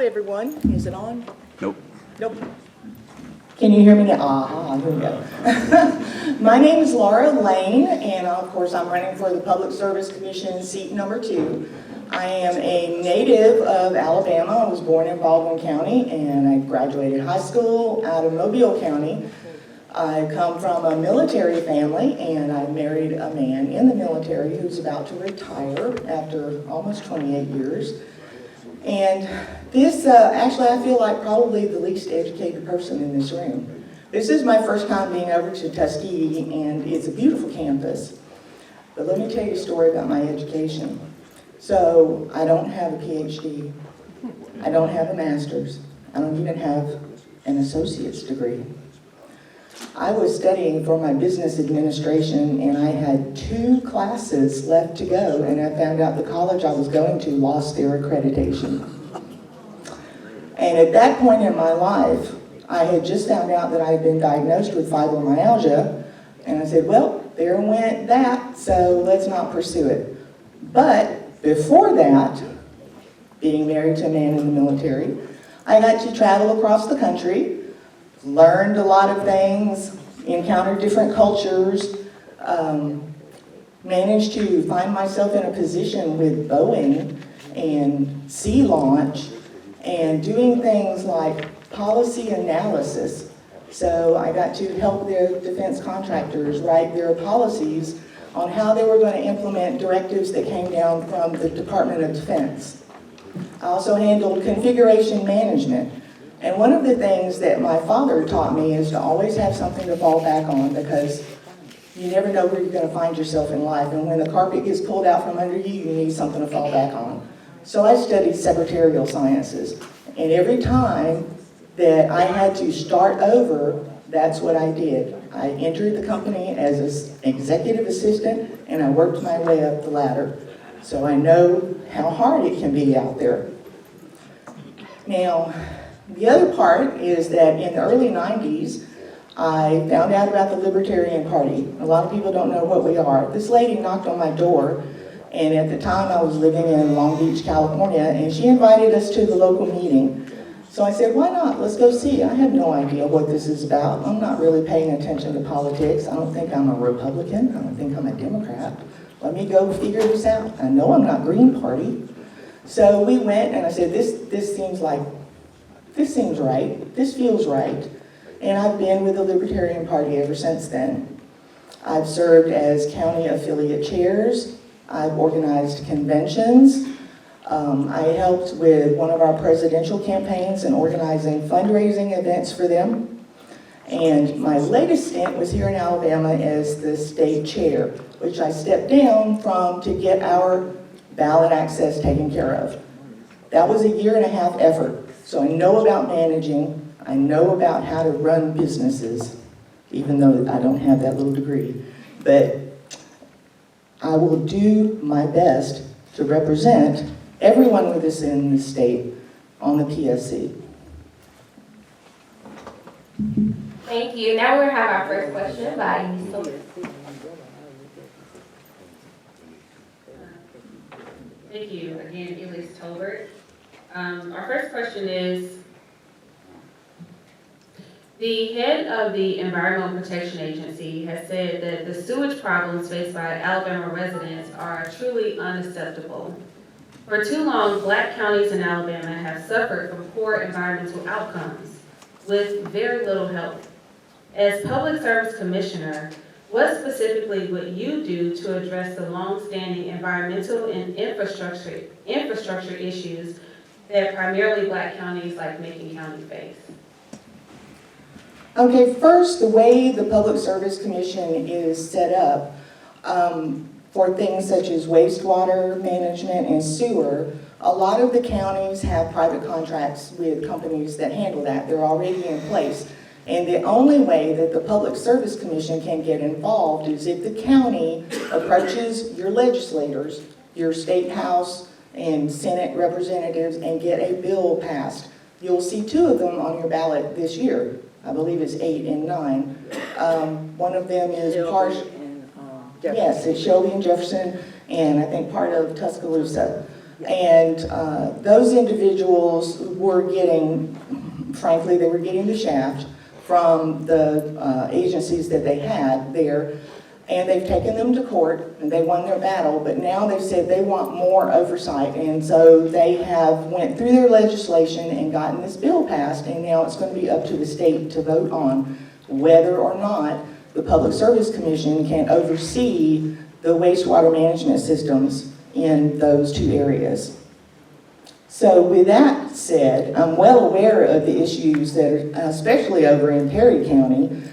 everyone. Is it on? Nope. Nope. Can you hear me now? Aha, here we go. My name is Laura Lane, and of course I'm running for the Public Service Commission seat number 2. I am a native of Alabama. I was born in Baldwin County, and I graduated high school out of Mobile County. I come from a military family, and I married a man in the military who's about to retire after almost 28 years. And this, actually, I feel like probably the least educated person in this room. This is my first time being over to Tuskegee, and it's a beautiful campus. But let me tell you a story about my education. So, I don't have a PhD. I don't have a master's. I don't even have an associate's degree. I was studying for my business administration, and I had 2 classes left to go, and I found out the college I was going to lost their accreditation. And at that point in my life, I had just found out that I had been diagnosed with fibromyalgia, and I said, well, there went that, so let's not pursue it. But before that, being married to a man in the military, I got to travel across the country, learned a lot of things, encountered different cultures, managed to find myself in a position with Boeing and Sea Launch and doing things like policy analysis. So I got to help their defense contractors write their policies on how they were going to implement directives that came down from the Department of Defense. I also handled configuration management. And one of the things that my father taught me is to always have something to fall back on, because you never know where you're going to find yourself in life. And when the carpet gets pulled out from under you, you need something to fall back on. So I studied secretarial sciences. And every time that I had to start over, that's what I did. I entered the company as an executive assistant, and I worked my way up the ladder. So I know how hard it can be out there. Now, the other part is that in the early 90s, I found out about the Libertarian Party. A lot of people don't know what we are. This lady knocked on my door, and at the time I was living in Long Beach, California, and she invited us to the local meeting. So I said, why not? Let's go see. I have no idea what this is about. I'm not really paying attention to politics. I don't think I'm a Republican. I don't think I'm a Democrat. Let me go figure this out. I know I'm not Green Party. So we went, and I said, this seems right, this feels right, and I've been with the Libertarian Party ever since then. I've served as county affiliate chairs, I've organized conventions, I helped with one of our presidential campaigns and organizing fundraising events for them, and my latest stint was here in Alabama as the state chair, which I stepped down from to get our ballot access taken care of. That was a 1.5-year effort. So I know about managing, I know about how to run businesses, even though I don't have that little degree. But I will do my best to represent everyone with us in the state on the PSC. Thank you. Now we'll have our first question by Lisa. Thank you again, Elise Tolbert. Our first question is, the head of the Environmental Protection Agency has said that the sewage problems faced by Alabama residents are truly unacceptable. For too long, Black counties in Alabama have suffered from poor environmental outcomes with very little help. As Public Service Commissioner, what specifically would you do to address the long-standing environmental and infrastructure issues that primarily Black counties like Macon County face? Okay, first, the way the Public Service Commission is set up for things such as wastewater management and sewer, a lot of the counties have private contracts with companies that handle that. They're already in place. And the only way that the Public Service Commission can get involved is if the county approaches your legislators, your state house and Senate representatives, and get a bill passed. You'll see 2 of them on your ballot this year. I believe it's 8 and 9. One of them is yes, it's Shelby and Jefferson, and I think part of Tuscaloosa. And those individuals were getting, frankly, they were getting the shaft from the agencies that they had there. And they've taken them to court, and they won their battle, but now they've said they want more oversight. And so they have went through their legislation and gotten this bill passed, and now it's going to be up to the state to vote on whether or not the Public Service Commission can oversee the wastewater management systems in those two areas. So with that said, I'm well aware of the issues that are, especially over in Perry County.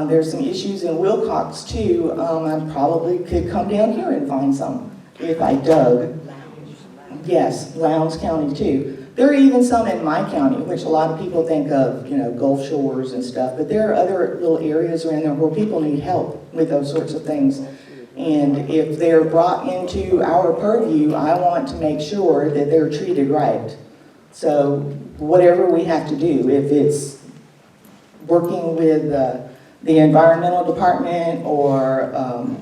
There's some issues in Wilcox too. I probably could come down here and find some if I dug. Yes, Lowndes County too. There are even some in my county, which a lot of people think of, you know, Gulf Shores and stuff, but there are other little areas around there where people need help with those sorts of things. And if they're brought into our purview, I want to make sure that they're treated right. So whatever we have to do, if it's working with the environmental department or,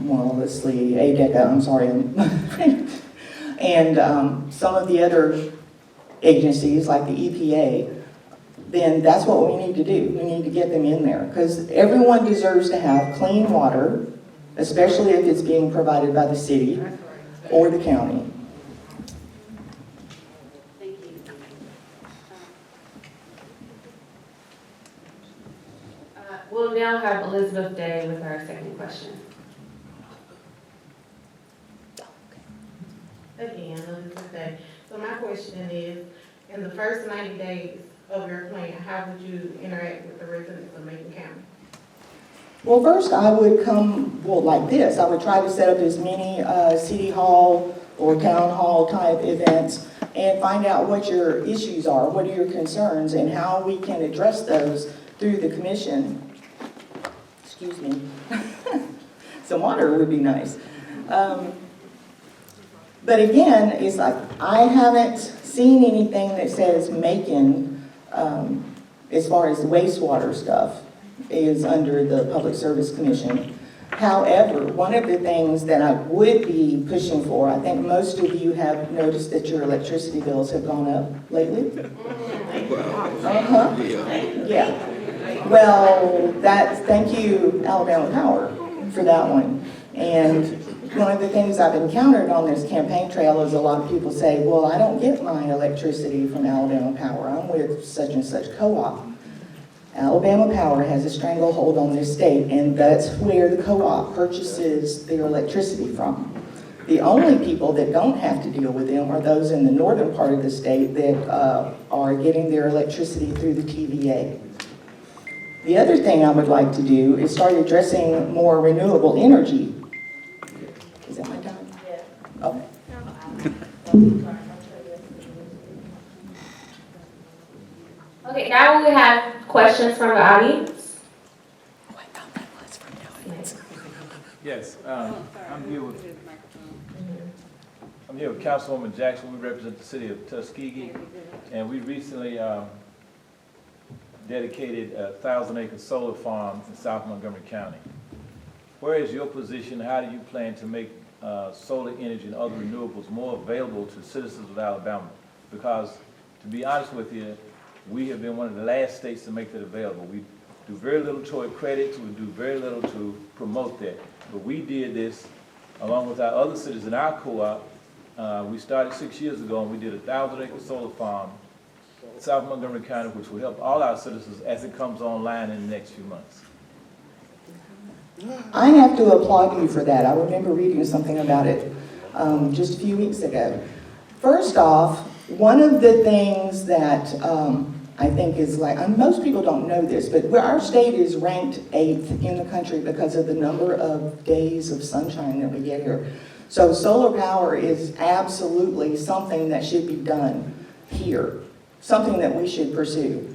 well, let's see, ADECA, I'm sorry, and some of the other agencies like the EPA, then that's what we need to do. We need to get them in there because everyone deserves to have clean water, especially if it's being provided by the city or the county. Thank you. We'll now have Elizabeth Day with our second question. Again, Elizabeth Day. So my question is, in the first 90 days of your plan, how would you interact with the residents of Macon County? Well, first I would come, well, like this. I would try to set up as many city hall or town hall type events and find out what your issues are, what are your concerns, and how we can address those through the commission. Excuse me. Some water would be nice. But again, it's like, I haven't seen anything that says Macon, as far as the wastewater stuff, is under the Public Service Commission. However, one of the things that I would be pushing for, I think most of you have noticed that your electricity bills have gone up lately. Yeah. Well, thank you, Alabama Power, for that one. And one of the things I've encountered on this campaign trail is a lot of people say, well, I don't get my electricity from Alabama Power. I'm with such and such co-op. Alabama Power has a stranglehold on this state, and that's where the co-op purchases their electricity from. The only people that don't have to deal with them are those in the northern part of the state that are getting their electricity through the TVA. The other thing I would like to do is start addressing more renewable energy. Is that my time? Yeah. Okay. Okay, now we have questions from the audience. Yes, I'm here with Councilwoman Jackson. We represent the city of Tuskegee, and we recently dedicated a 1,000-acre solar farm in South Montgomery County. Where is your position? How do you plan to make solar energy and other renewables more available to citizens of Alabama? Because, to be honest with you, we have been one of the last states to make that available. We do very little toward credits, we do very little to promote that. But we did this along with our other cities in our co-op. We started 6 years ago, and we did a 1,000-acre solar farm in South Montgomery County, which will help all our citizens as it comes online in the next few months. I have to applaud you for that. I remember reading something about it just a few weeks ago. First off, one of the things that I think is like, most people don't know this, but our state is ranked 8th in the country because of the number of days of sunshine that we get here. So solar power is absolutely something that should be done here, something that we should pursue.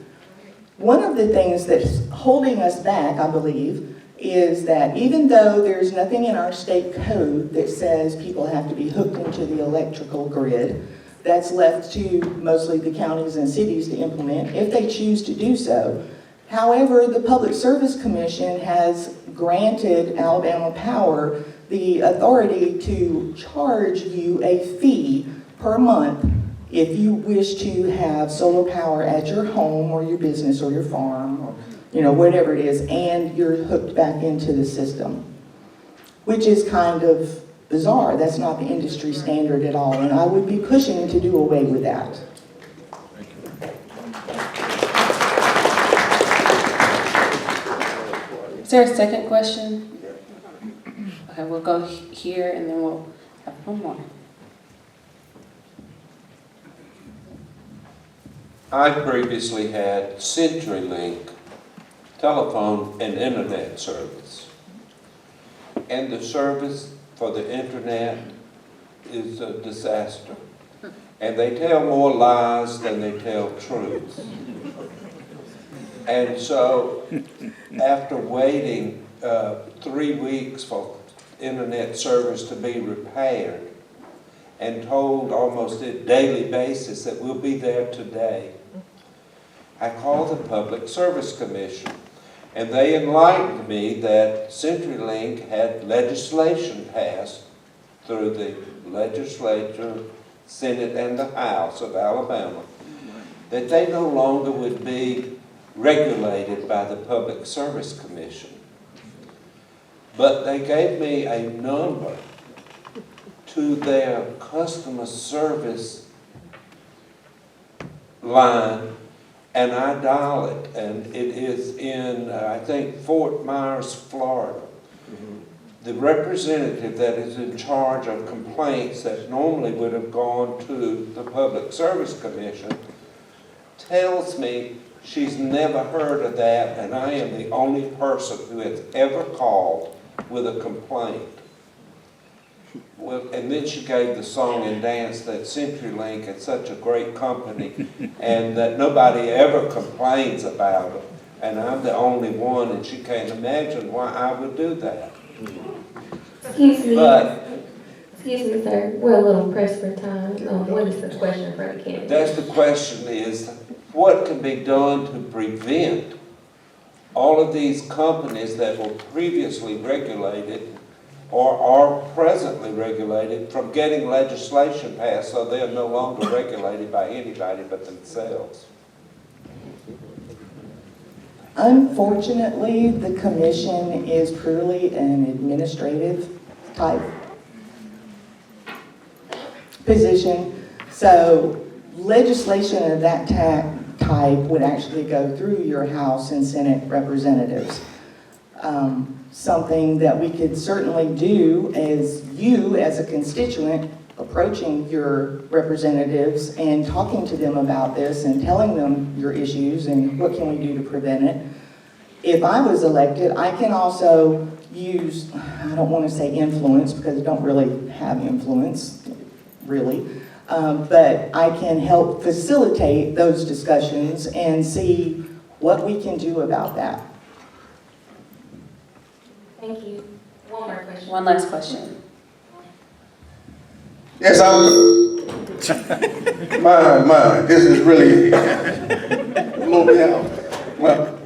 One of the things that's holding us back, I believe, is that even though there's nothing in our state code that says people have to be hooked into the electrical grid, that's left to mostly the counties and cities to implement if they choose to do so. However, the Public Service Commission has granted Alabama Power the authority to charge you a fee per month if you wish to have solar power at your home or your business or your farm or, you know, whatever it is, and you're hooked back into the system, which is kind of bizarre. That's not the industry standard at all, and I would be pushing to do away with that. Is there a second question? Okay, we'll go here and then we'll have one more. I previously had CenturyLink telephone and internet service. And the service for the internet is a disaster. And they tell more lies than they tell truth. And so, after waiting 3 weeks for internet service to be repaired, and told almost on a daily basis that we'll be there today, I called the Public Service Commission, and they enlightened me that CenturyLink had legislation passed through the legislature, Senate, and the House of Alabama, that they no longer would be regulated by the Public Service Commission. But they gave me a number to their customer service line, and I dial it, and it is in, I think, Fort Myers, Florida. The representative that is in charge of complaints that normally would have gone to the Public Service Commission tells me she's never heard of that, and I am the only person who has ever called with a complaint. Well, and then she gave the song and dance that CenturyLink is such a great company and that nobody ever complains about it, and I'm the only one, and she can't imagine why I would do that. Excuse me. But Excuse me, sir. We're a little pressed for time. What is the question for the candidate? that's the question is, what can be done to prevent all of these companies that were previously regulated or are presently regulated from getting legislation passed so they're no longer regulated by anybody but themselves? Unfortunately, the commission is purely an administrative type position. So legislation of that type would actually go through your House and Senate representatives. Something that we could certainly do is you as a constituent approaching your representatives and talking to them about this and telling them your issues and what can we do to prevent it. If I was elected, I can also use, I don't want to say influence because I don't really have influence, really, but I can help facilitate those discussions and see what we can do about that. Thank you. One more question. One last question. Yes, this is really blowing me out. Well,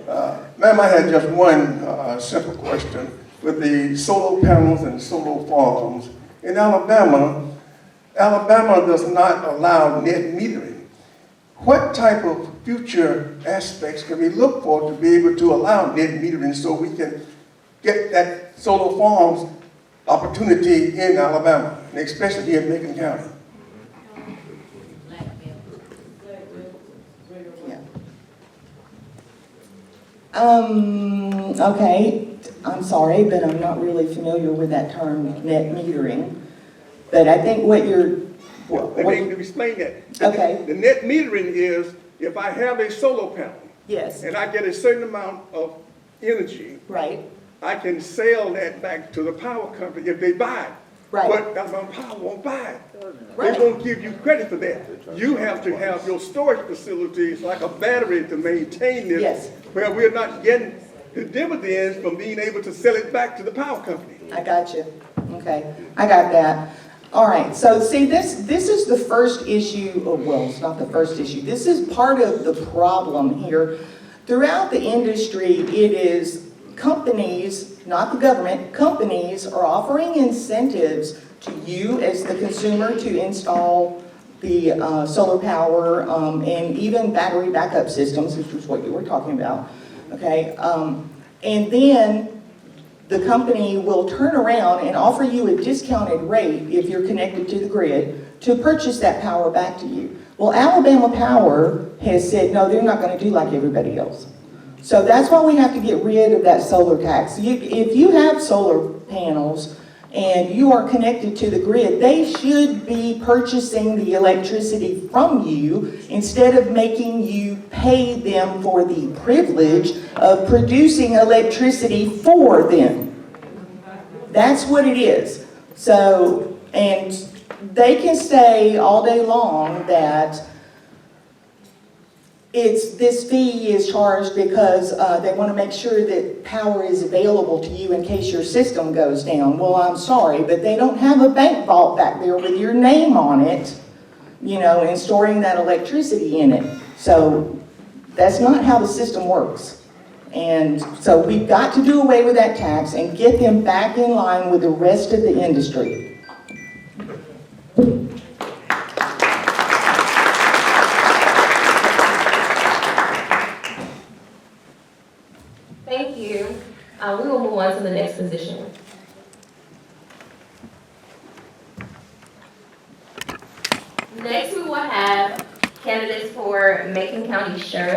ma'am, I had just one simple question. With the solar panels and solar farms, in Alabama does not allow net metering. What type of future aspects can we look for to be able to allow net metering so we can get that solar farms opportunity in Alabama, and especially here in Macon County? Okay, I'm sorry, but I'm not really familiar with that term, net metering. But I think what you're... Let me explain that. Okay. The net metering is if I have a solar panel Yes, and I get a certain amount of energy, right, I can sell that back to the power company if they buy it. right, But Alabama Power won't buy it. right. They won't give you credit for that. You have to have your storage facilities like a battery to maintain this. Yes. Where we're not getting the dividends from being able to sell it back to the power company. I got you. Okay, I got that. All right, so see, this is the first issue, well, it's not the first issue. This is part of the problem here. Throughout the industry, it is companies, not the government, companies are offering incentives to you as the consumer to install the solar power, and even battery backup systems, which is what you were talking about, okay? And then the company will turn around and offer you a discounted rate if you're connected to the grid to purchase that power back to you. Well, Alabama Power has said, no, they're not going to do like everybody else. So that's why we have to get rid of that solar tax. If you have solar panels and you are connected to the grid, they should be purchasing the electricity from you instead of making you pay them for the privilege of producing electricity for them. That's what it is. So, and they can say all day long that this fee is charged because they want to make sure that power is available to you in case your system goes down. Well, I'm sorry, but they don't have a bank vault back there with your name on it, you know, and storing that electricity in it. So that's not how the system works. And so we've got to do away with that tax and get them back in line with the rest of the industry. Thank you. We will move on to the next position. Next, we will have candidates for Macon County Sheriff.